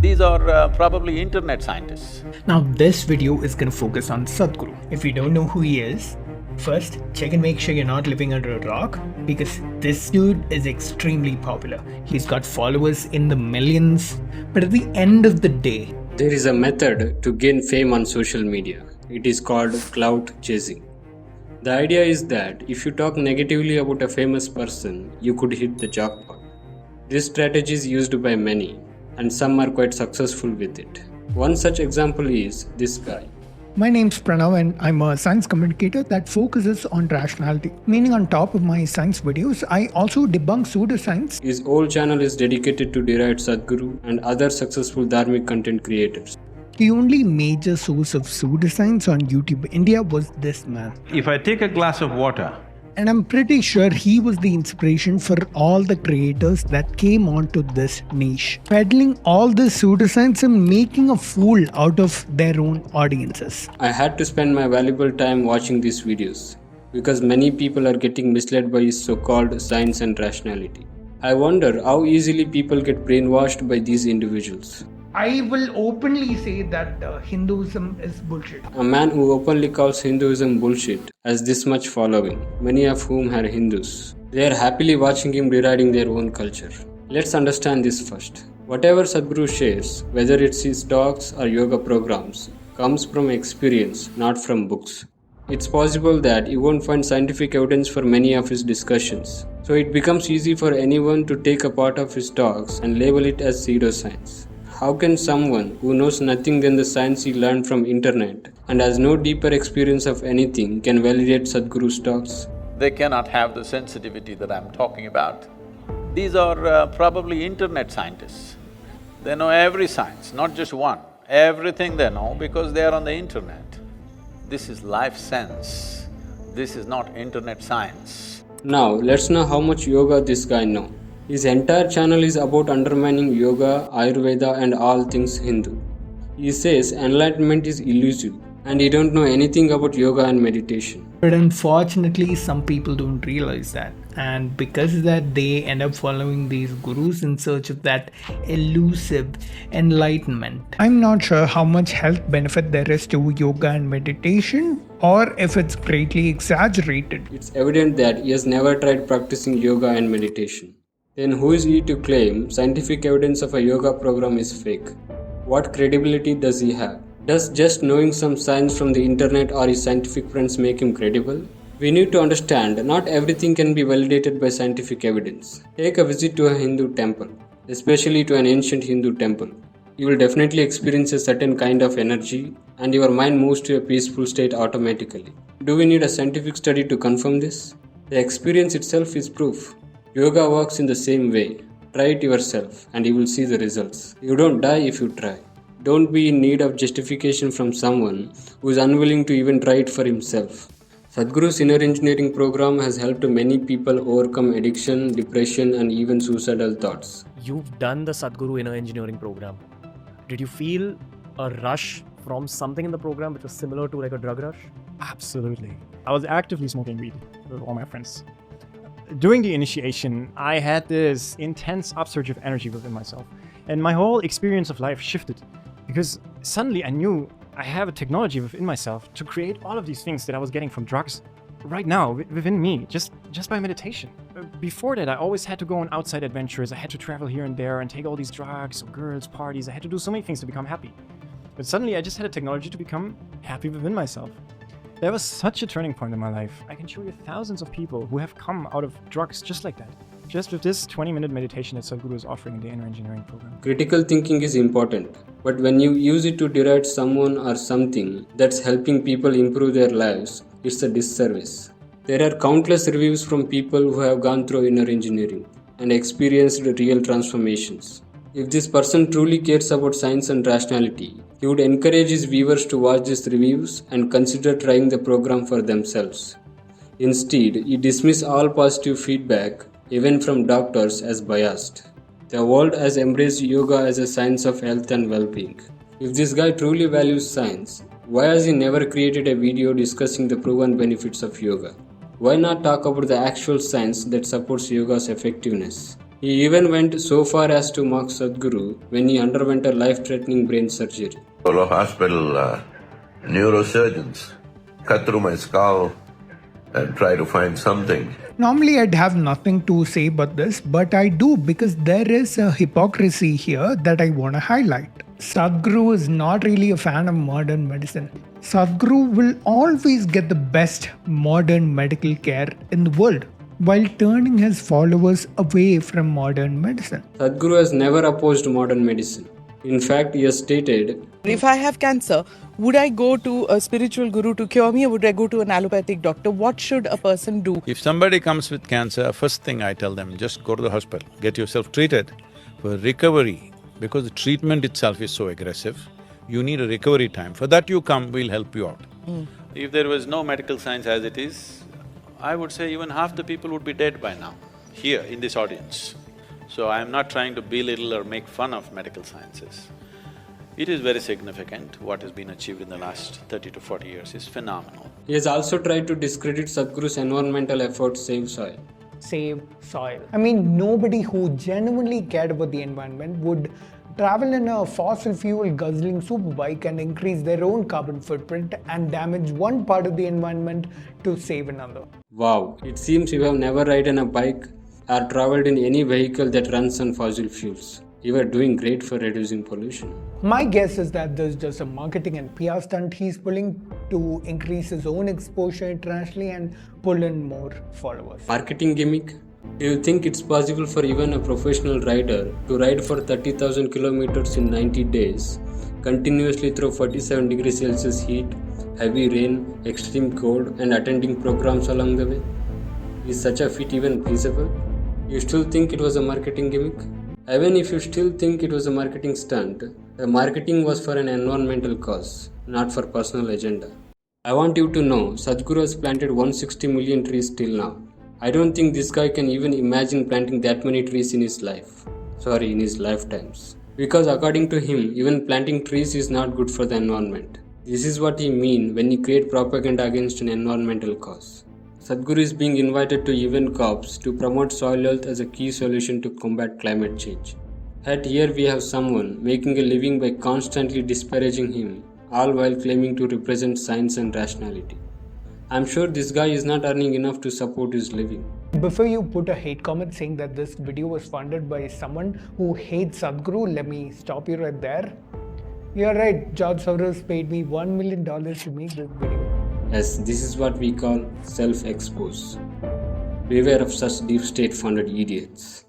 These are probably internet scientists. Now this video is gonna focus on Sadhguru. If you don't know who he is, first check and make sure you're not living under a rock, because this dude is extremely popular. He's got followers in the millions, but at the end of the day, there is a method to gain fame on social media. It is called clout chasing. The idea is that if you talk negatively about a famous person, you could hit the jackpot. This strategy is used by many, and some are quite successful with it. One such example is this guy. my name's Pranav and I'm a science communicator that focuses on rationality. Meaning on top of my science videos, I also debunk pseudoscience. His whole channel is dedicated to deride Sadhguru and other successful dharmic content creators. The only major source of pseudoscience on YouTube India was this man. If I take a glass of water, And I'm pretty sure he was the inspiration for all the creators that came onto this niche, peddling all this pseudoscience and making a fool out of their own audiences. I had to spend my valuable time watching these videos because many people are getting misled by his so-called science and rationality. I wonder how easily people get brainwashed by these individuals. I will openly say that Hinduism is bullshit. A man who openly calls Hinduism bullshit has this much following, many of whom are Hindus. They are happily watching him deriding their own culture. Let's understand this first. Whatever Sadhguru shares, whether it's his talks or yoga programs, comes from experience, not from books. It's possible that you won't find scientific evidence for many of his discussions, so it becomes easy for anyone to take a part of his talks and label it as pseudoscience. How can someone who knows nothing than the science he learned from internet and has no deeper experience of anything can validate Sadhguru's talks? they cannot have the sensitivity that I'm talking about. These are probably internet scientists. They know every science, not just one. Everything they know because they are on the internet. This is life sense. This is not internet science. Now, let's know how much yoga this guy knows. His entire channel is about undermining yoga, ayurveda and all things Hindu. He says enlightenment is elusive and he don't know anything about yoga and meditation. But unfortunately, some people don't realize that. And because of that, they end up following these gurus in search of that elusive enlightenment. I'm not sure how much health benefit there is to yoga and meditation, or if it's greatly exaggerated. It's evident that he has never tried practicing yoga and meditation. Then who is he to claim scientific evidence of a yoga program is fake? What credibility does he have? Does just knowing some science from the internet or his scientific friends make him credible? We need to understand not everything can be validated by scientific evidence. Take a visit to a Hindu temple, especially to an ancient Hindu temple. You will definitely experience a certain kind of energy and your mind moves to a peaceful state automatically. Do we need a scientific study to confirm this? The experience itself is proof. Yoga works in the same way. Try it yourself and you will see the results. You don't die if you try. Don't be in need of justification from someone who is unwilling to even try it for himself. Sadhguru's Inner Engineering program has helped many people overcome addiction, depression and even suicidal thoughts. You've done the Sadhguru Inner Engineering program. Did you feel a rush from something in the program which was similar to like a drug rush? Absolutely. I was actively smoking weed with all my friends. During the initiation, I had this intense upsurge of energy within myself, and my whole experience of life shifted because suddenly I knew I have a technology within myself to create all of these things that I was getting from drugs right now within me, just by meditation. Before that, I always had to go on outside adventures. I had to travel here and there and take all these drugs, girls, parties. I had to do so many things to become happy. But suddenly I just had a technology to become happy within myself. That was such a turning point in my life. I can show you thousands of people who have come out of drugs just like that. Just with this 20-minute meditation that Sadhguru is offering in the Inner Engineering program. Critical thinking is important, but when you use it to deride someone or something that's helping people improve their lives, it's a disservice. There are countless reviews from people who have gone through inner engineering and experienced real transformations. If this person truly cares about science and rationality, he would encourage his viewers to watch these reviews and consider trying the program for themselves. Instead, he dismisses all positive feedback, even from doctors, as biased. The world has embraced yoga as a science of health and well-being. If this guy truly values science, why has he never created a video discussing the proven benefits of yoga? Why not talk about the actual science that supports yoga's effectiveness? He even went so far as to mock Sadhguru when he underwent a life-threatening brain surgery. Apollo Hospital neurosurgeons cut through my skull and try to find something. Normally, I'd have nothing to say about this, but I do because there is a hypocrisy here that I want to highlight. Sadhguru is not really a fan of modern medicine. Sadhguru will always get the best modern medical care in the world while turning his followers away from modern medicine. Sadhguru has never opposed modern medicine. In fact, he has stated, if I have cancer, would I go to a spiritual guru to cure me or would I go to an allopathic doctor? What should a person do? If somebody comes with cancer, first thing I tell them, just go to the hospital, get yourself treated for recovery, because the treatment itself is so aggressive, you need a recovery time. For that you come, we'll help you out. If there was no medical science as it is, I would say even half the people would be dead by now, here in this audience. So I am not trying to belittle or make fun of medical sciences. It is very significant. What has been achieved in the last 30 to 40 years is phenomenal. he has also tried to discredit Sadhguru's environmental efforts save soil. Save soil. I mean, nobody who genuinely cared about the environment would travel in a fossil fuel guzzling superbike and increase their own carbon footprint and damage one part of the environment to save another. Wow, it seems you have never ridden a bike or traveled in any vehicle that runs on fossil fuels. You are doing great for reducing pollution. My guess is that this is just a marketing and PR stunt he's pulling to increase his own exposure internationally and pull in more followers. Marketing gimmick? Do you think it's possible for even a professional rider to ride for 30,000 kilometers in 90 days, continuously through 47 degrees Celsius heat, heavy rain, extreme cold, and attending programs along the way? Is such a feat even feasible? You still think it was a marketing gimmick? Even if you still think it was a marketing stunt, the marketing was for an environmental cause, not for personal agenda. I want you to know, Sadhguru has planted 160 million trees till now. I don't think this guy can even imagine planting that many trees in his lifetimes. Because according to him, even planting trees is not good for the environment. This is what he means when he create propaganda against an environmental cause. Sadhguru is being invited to UN COPs to promote soil health as a key solution to combat climate change. Yet here we have someone making a living by constantly disparaging him, all while claiming to represent science and rationality. I'm sure this guy is not earning enough to support his living. Before you put a hate comment saying that this video was funded by someone who hates Sadhguru, let me stop you right there. You're right, George Soros paid me $1 million to make this video. Yes, this is what we call self-expose. Beware of such deep state funded idiots.